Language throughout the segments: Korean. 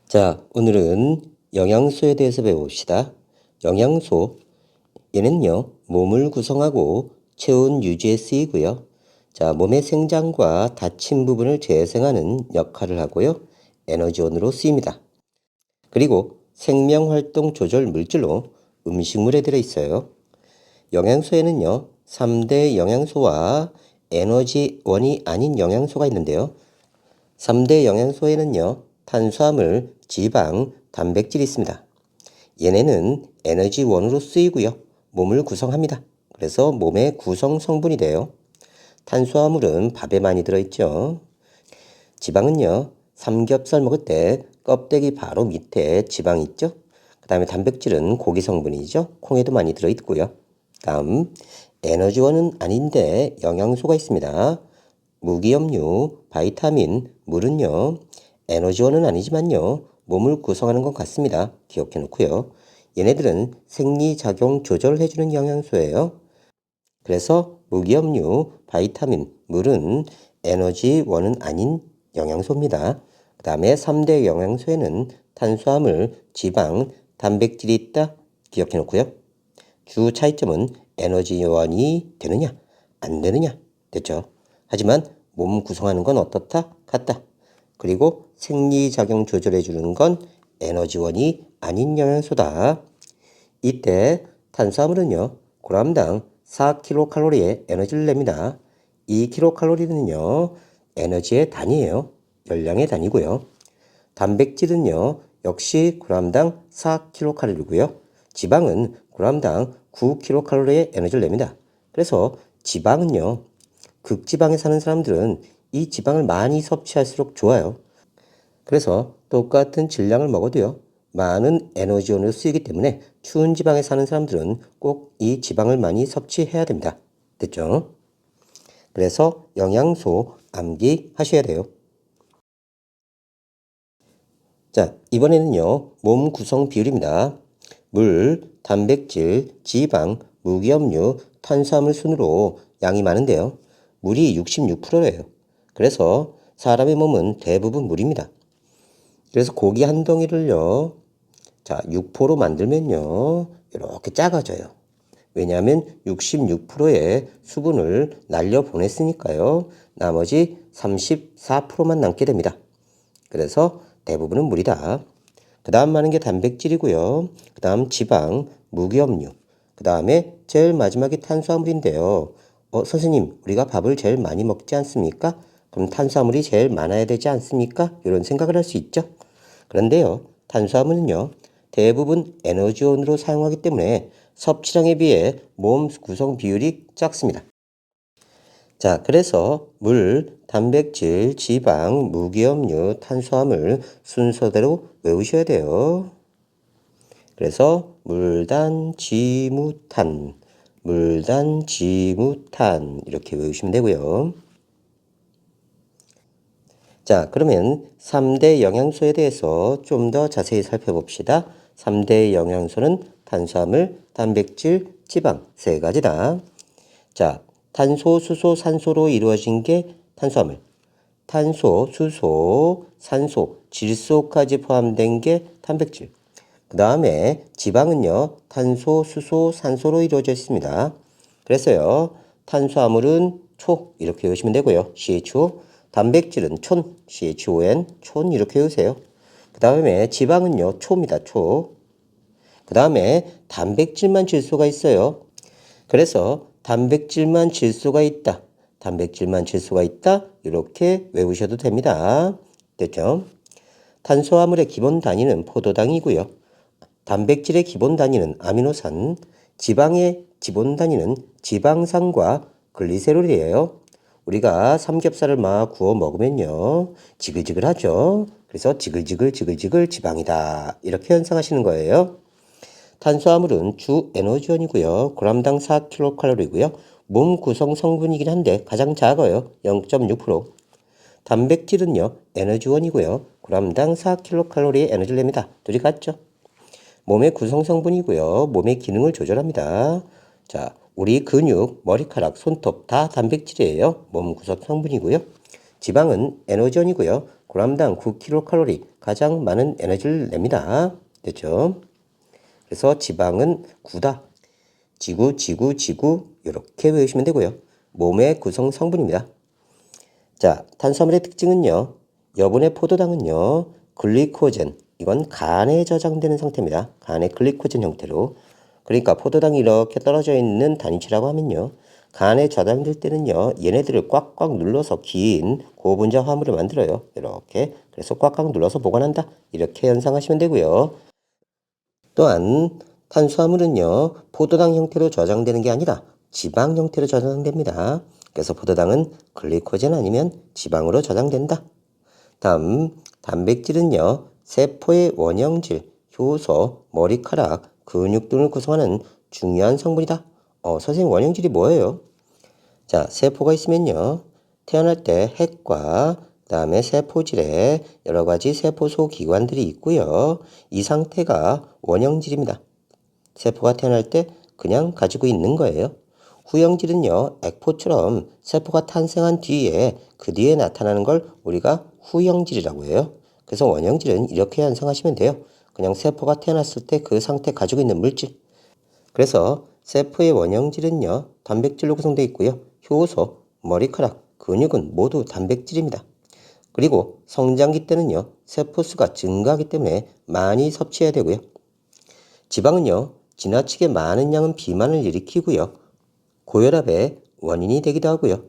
자, 오늘은 영양소에 대해서 배워봅시다. 영양소, 얘는요, 몸을 구성하고 체온 유지에 쓰이고요. 자, 몸의 생장과 다친 부분을 재생하는 역할을 하고요. 에너지원으로 쓰입니다. 그리고 생명활동 조절 물질로 음식물에 들어있어요. 영양소에는요, 3대 영양소와 에너지원이 아닌 영양소가 있는데요. 3대 영양소에는요, 탄수화물, 지방, 단백질이 있습니다. 얘네는 에너지원으로 쓰이고요. 몸을 구성합니다. 그래서 몸의 구성 성분이 돼요. 탄수화물은 밥에 많이 들어있죠. 지방은요, 삼겹살 먹을 때 껍데기 바로 밑에 지방이 있죠. 그 다음에 단백질은 고기 성분이죠. 콩에도 많이 들어있고요. 다음, 에너지원은 아닌데 영양소가 있습니다. 무기염류, 바이타민, 물은요, 에너지원은 아니지만요, 몸을 구성하는 것 같습니다. 기억해 놓고요. 얘네들은 생리작용 조절해주는 영양소예요. 그래서 무기염류, 바이타민, 물은 에너지원은 아닌 영양소입니다. 그 다음에 3대 영양소에는 탄수화물, 지방, 단백질이 있다. 기억해 놓고요. 주 차이점은 에너지원이 되느냐, 안 되느냐, 됐죠. 하지만 몸 구성하는 건 어떻다? 같다. 그리고 생리작용 조절해 주는 건 에너지원이 아닌 영양소다. 이때 탄수화물은요, g당 4kcal의 에너지를 냅니다. 2kcal는요, 에너지의 단위예요. 열량의 단위고요. 단백질은요, 역시 g당 4kcal이고요. 지방은 g당 9kcal의 에너지를 냅니다. 그래서 지방은요, 극지방에 사는 사람들은 이 지방을 많이 섭취할수록 좋아요. 그래서 똑같은 질량을 먹어도요, 많은 에너지원으로 쓰이기 때문에 추운 지방에 사는 사람들은 꼭 이 지방을 많이 섭취해야 됩니다. 됐죠? 그래서 영양소 암기하셔야 돼요. 자, 이번에는요, 몸 구성 비율입니다. 물, 단백질, 지방, 무기염류, 탄수화물 순으로 양이 많은데요. 물이 66%예요. 그래서 사람의 몸은 대부분 물입니다. 그래서 고기 한 덩이를요, 자, 6포로 만들면요, 이렇게 작아져요. 왜냐하면 66%의 수분을 날려 보냈으니까요. 나머지 34%만 남게 됩니다. 그래서 대부분은 물이다. 그 다음 많은 게 단백질이고요. 그 다음 지방, 무기염류. 그 다음에 제일 마지막이 탄수화물인데요. 선생님, 우리가 밥을 제일 많이 먹지 않습니까? 그럼 탄수화물이 제일 많아야 되지 않습니까? 이런 생각을 할 수 있죠. 그런데요, 탄수화물은요, 대부분 에너지원으로 사용하기 때문에 섭취량에 비해 몸 구성 비율이 작습니다. 자, 그래서 물, 단백질, 지방, 무기염류, 탄수화물 순서대로 외우셔야 돼요. 그래서 물단, 지무탄, 물단, 지무탄 이렇게 외우시면 되고요. 자, 그러면 3대 영양소에 대해서 좀 더 자세히 살펴봅시다. 3대 영양소는 탄수화물, 단백질, 지방 세 가지다. 자, 탄소, 수소, 산소로 이루어진 게 탄수화물. 탄소, 수소, 산소, 질소까지 포함된 게 단백질. 그 다음에 지방은요, 탄소, 수소, 산소로 이루어져 있습니다. 그래서요, 탄수화물은 초 이렇게 외우시면 되고요. CHO. 단백질은 촌, CHON, 촌 이렇게 외우세요. 그 다음에 지방은요, 초입니다. 초. 그 다음에 단백질만 질소가 있어요. 그래서 단백질만 질소가 있다. 단백질만 질소가 있다. 이렇게 외우셔도 됩니다. 됐죠? 탄수화물의 기본 단위는 포도당이고요. 단백질의 기본 단위는 아미노산, 지방의 기본 단위는 지방산과 글리세롤이에요. 우리가 삼겹살을 막 구워 먹으면요, 지글지글하죠. 그래서 지글지글 지방이다. 이렇게 연상하시는 거예요. 탄수화물은 주 에너지원이고요. g당 4kcal이고요. 몸 구성 성분이긴 한데 가장 작아요. 0.6%. 단백질은요, 에너지원이고요. g당 4kcal의 에너지를 냅니다. 둘이 같죠? 몸의 구성 성분이고요. 몸의 기능을 조절합니다. 자, 우리 근육, 머리카락, 손톱 다 단백질이에요. 몸 구성 성분이고요. 지방은 에너지원이고요. g당 9kcal 가장 많은 에너지를 냅니다. 됐죠? 그래서 지방은 9다. 지구 이렇게 외우시면 되고요. 몸의 구성 성분입니다. 자, 탄수화물의 특징은요. 여분의 포도당은요. 글리코젠, 이건 간에 저장되는 상태입니다. 간의 글리코젠 형태로. 그러니까 포도당이 이렇게 떨어져 있는 단위치라고 하면요. 간에 저장될 때는요. 얘네들을 꽉꽉 눌러서 긴 고분자 화물을 만들어요. 이렇게. 그래서 꽉꽉 눌러서 보관한다. 이렇게 연상하시면 되고요. 또한 탄수화물은요. 포도당 형태로 저장되는 게 아니라 지방 형태로 저장됩니다. 그래서 포도당은 글리코젠 아니면 지방으로 저장된다. 다음 단백질은요. 세포의 원형질, 효소, 머리카락, 근육 등을 구성하는 중요한 성분이다. 선생님 원형질이 뭐예요? 자, 세포가 있으면요. 태어날 때 핵과 그다음에 세포질에 여러 가지 세포소 기관들이 있고요. 이 상태가 원형질입니다. 세포가 태어날 때 그냥 가지고 있는 거예요. 후형질은요. 액포처럼 세포가 탄생한 뒤에 그 뒤에 나타나는 걸 우리가 후형질이라고 해요. 그래서 원형질은 이렇게 연상하시면 돼요. 그냥 세포가 태어났을 때 그 상태 가지고 있는 물질. 그래서 세포의 원형질은요. 단백질로 구성되어 있고요. 효소, 머리카락, 근육은 모두 단백질입니다. 그리고 성장기 때는요. 세포수가 증가하기 때문에 많이 섭취해야 되고요. 지방은요. 지나치게 많은 양은 비만을 일으키고요. 고혈압의 원인이 되기도 하고요.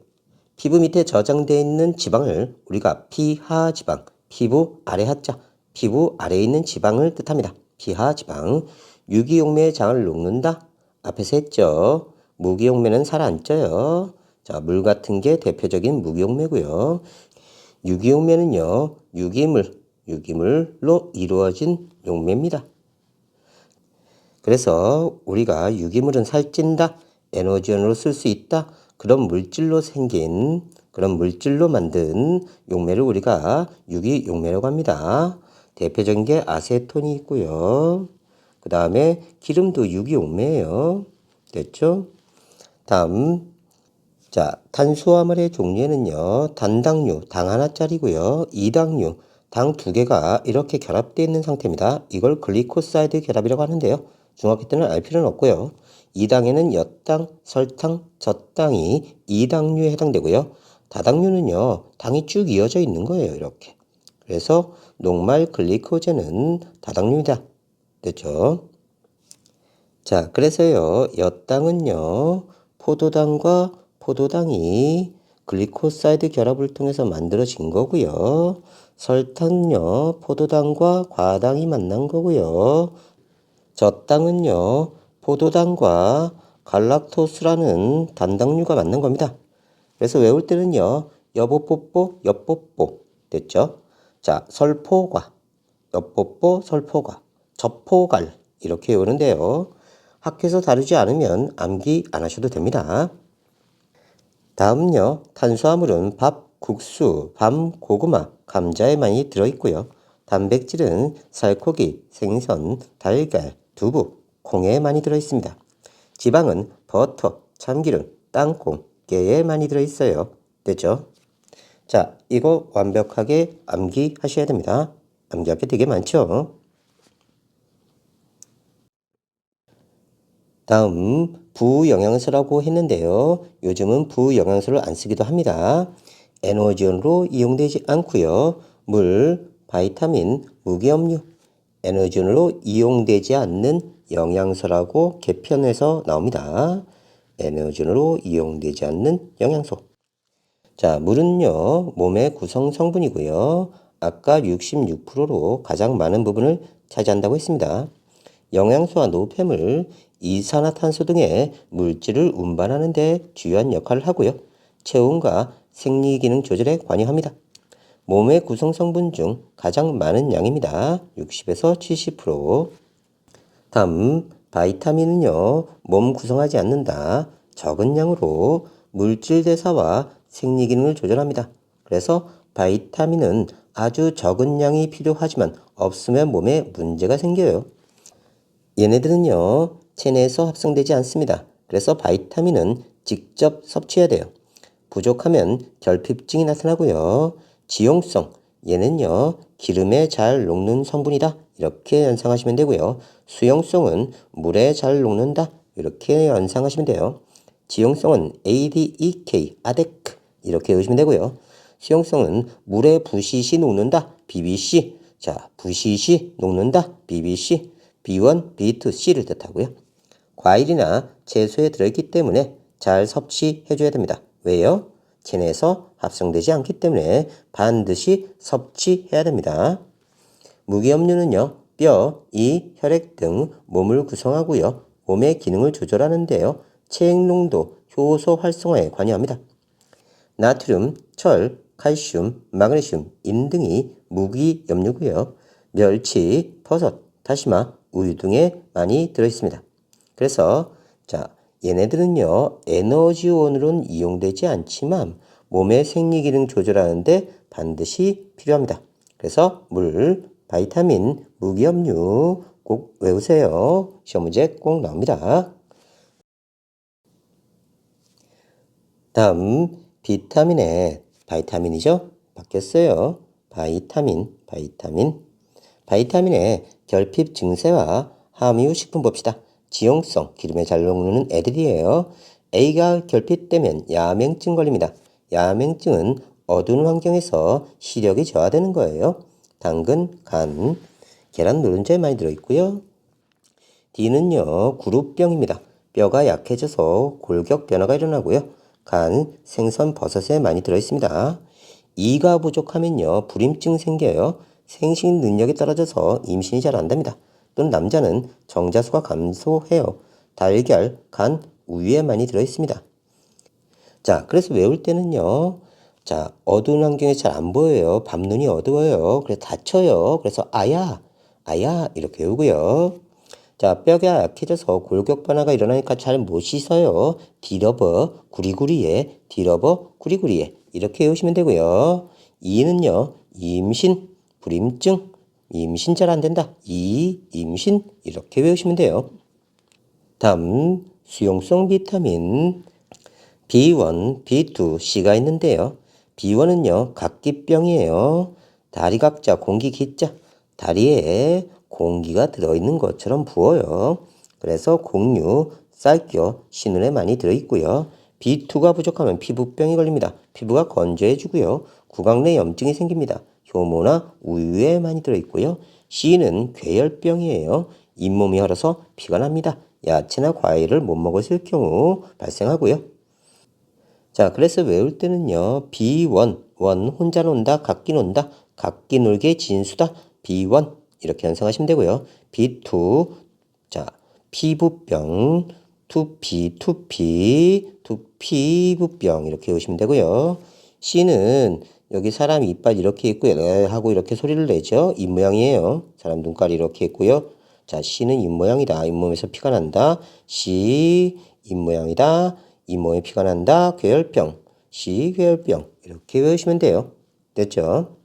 피부 밑에 저장되어 있는 지방을 우리가 피하지방, 피부 아래 하자, 피부 아래에 있는 지방을 뜻합니다. 피하지방, 유기용매의 장을 녹는다. 앞에서 했죠. 무기용매는 살 안 쪄요. 자, 물 같은 게 대표적인 무기용매고요. 유기용매는요, 유기물로 이루어진 용매입니다. 그래서 우리가 유기물은 살찐다, 에너지원으로 쓸 수 있다, 그런 물질로 만든 용매를 우리가 유기용매라고 합니다. 대표적인 게 아세톤이 있고요. 그 다음에 기름도 유기용매예요. 됐죠? 다음, 자, 탄수화물의 종류에는요, 단당류, 당 하나짜리고요, 이당류, 당 두 개가 이렇게 결합되어 있는 상태입니다. 이걸 글리코사이드 결합이라고 하는데요. 중학교 때는 알 필요는 없고요. 이당에는 엿당, 설탕, 젖당이 이당류에 해당되고요. 다당류는요, 당이 쭉 이어져 있는 거예요. 이렇게. 그래서 녹말 글리코젠은 다당류이다. 됐죠? 자, 그래서요, 엿당은요, 포도당과 포도당이 글리코사이드 결합을 통해서 만들어진 거고요. 설탕은요, 포도당과 과당이 만난 거고요. 젖당은요, 포도당과 갈락토스라는 단당류가 만난 겁니다. 그래서 외울 때는요, 여보뽀뽀, 엿뽀뽀 됐죠? 자, 설포과, 엿뽀뽀, 설포과, 젖포갈 이렇게 외우는데요. 학교에서 다루지 않으면 암기 안 하셔도 됩니다. 다음요, 탄수화물은 밥, 국수, 밤, 고구마, 감자에 많이 들어있고요. 단백질은 살코기, 생선, 달걀, 두부, 콩에 많이 들어있습니다. 지방은 버터, 참기름, 땅콩, 깨에 많이 들어있어요. 됐죠? 자, 이거 완벽하게 암기하셔야 됩니다. 암기할 게 되게 많죠? 다음 부영양소라고 했는데요. 요즘은 부영양소를 안 쓰기도 합니다. 에너지원으로 이용되지 않고요. 물, 바이타민, 무기염류, 에너지원으로 이용되지 않는 영양소라고 개편해서 나옵니다. 에너지원으로 이용되지 않는 영양소. 자, 물은요. 몸의 구성 성분이고요. 아까 66%로 가장 많은 부분을 차지한다고 했습니다. 영양소와 노폐물, 이산화탄소 등의 물질을 운반하는 데 주요한 역할을 하고요. 체온과 생리기능 조절에 관여합니다. 몸의 구성 성분 중 가장 많은 양입니다. 60에서 70%. 다음 바이타민은요. 몸 구성하지 않는다. 적은 양으로 물질 대사와 생리기능을 조절합니다. 그래서 바이타민은 아주 적은 양이 필요하지만 없으면 몸에 문제가 생겨요. 얘네들은요, 체내에서 합성되지 않습니다. 그래서 바이타민은 직접 섭취해야 돼요. 부족하면 결핍증이 나타나고요. 지용성, 얘는요, 기름에 잘 녹는 성분이다. 이렇게 연상하시면 되고요. 수용성은 물에 잘 녹는다. 이렇게 연상하시면 돼요. 지용성은 ADEK, 아데크. 이렇게 외우시면 되고요. 수용성은 물에 부시시 녹는다. BBC. 자, 부시시 녹는다. BBC. B1, B2, C를 뜻하고요. 과일이나 채소에 들어있기 때문에 잘 섭취해줘야 됩니다. 왜요? 체내에서 합성되지 않기 때문에 반드시 섭취해야 됩니다. 무기염류는요, 뼈, 이, 혈액 등 몸을 구성하고요, 몸의 기능을 조절하는데요, 체액농도, 효소 활성화에 관여합니다. 나트륨, 철, 칼슘, 마그네슘, 인 등이 무기염류고요. 멸치, 버섯, 다시마, 우유 등에 많이 들어있습니다. 그래서 자, 얘네들은요, 에너지원으로는 이용되지 않지만 몸의 생리기능 조절하는데 반드시 필요합니다. 그래서 물, 바이타민, 무기염류 꼭 외우세요. 시험 문제 꼭 나옵니다. 다음 비타민의 바이타민이죠. 바뀌었어요. 바이타민의 결핍 증세와 함유 식품 봅시다. 지용성, 기름에 잘 녹는 애들이에요. A가 결핍되면 야맹증 걸립니다. 야맹증은 어두운 환경에서 시력이 저하되는 거예요. 당근, 간, 계란 노른자에 많이 들어있고요. D는요, 구루병입니다. 뼈가 약해져서 골격 변화가 일어나고요. 간, 생선, 버섯에 많이 들어있습니다. E가 부족하면요, 불임증 생겨요. 생식 능력이 떨어져서 임신이 잘 안됩니다. 또는 남자는 정자수가 감소해요. 달걀, 간, 우유에 많이 들어있습니다. 자, 그래서 외울 때는요, 자, 어두운 환경에 잘 안 보여요. 밤눈이 어두워요. 그래서 다쳐요. 그래서 아야, 이렇게 외우고요. 자, 뼈가 약해져서 골격 변화가 일어나니까 잘 못 씻어요. 디러버, 구리구리에, 이렇게 외우시면 되고요. 이는요, 임신, 불임증, 임신 잘 안 된다. 임신, 이렇게 외우시면 돼요. 다음, 수용성 비타민 B1, B2, C가 있는데요. B1은요, 각기병이에요. 다리 각자, 공기 기자. 다리에 공기가 들어있는 것처럼 부어요. 그래서 공유, 쌀겨, 신운에 많이 들어있고요. B2가 부족하면 피부병이 걸립니다. 피부가 건조해지고요. 구강 내 염증이 생깁니다. 효모나 우유에 많이 들어있고요. C는 괴혈병이에요. 잇몸이 헐어서 피가 납니다. 야채나 과일을 못 먹었을 경우 발생하고요. 자, 그래서 외울 때는요, B1, 원, 혼자 논다, 각기 논다, 각기 놀게 진수다, B1, 이렇게 연상하시면 되고요. B2, 자, 피부병, 피부병, 이렇게 외우시면 되고요. C는 여기 사람 이빨 이렇게 있고, 하고 이렇게 소리를 내죠. 입 모양이에요. 사람 눈깔이 이렇게 있고요. 자, C는 입 모양이다. 잇몸에서 피가 난다. C, 입 모양이다. 잇몸에 피가 난다. 괴혈병, 시괴혈병 이렇게 외우시면 돼요. 됐죠?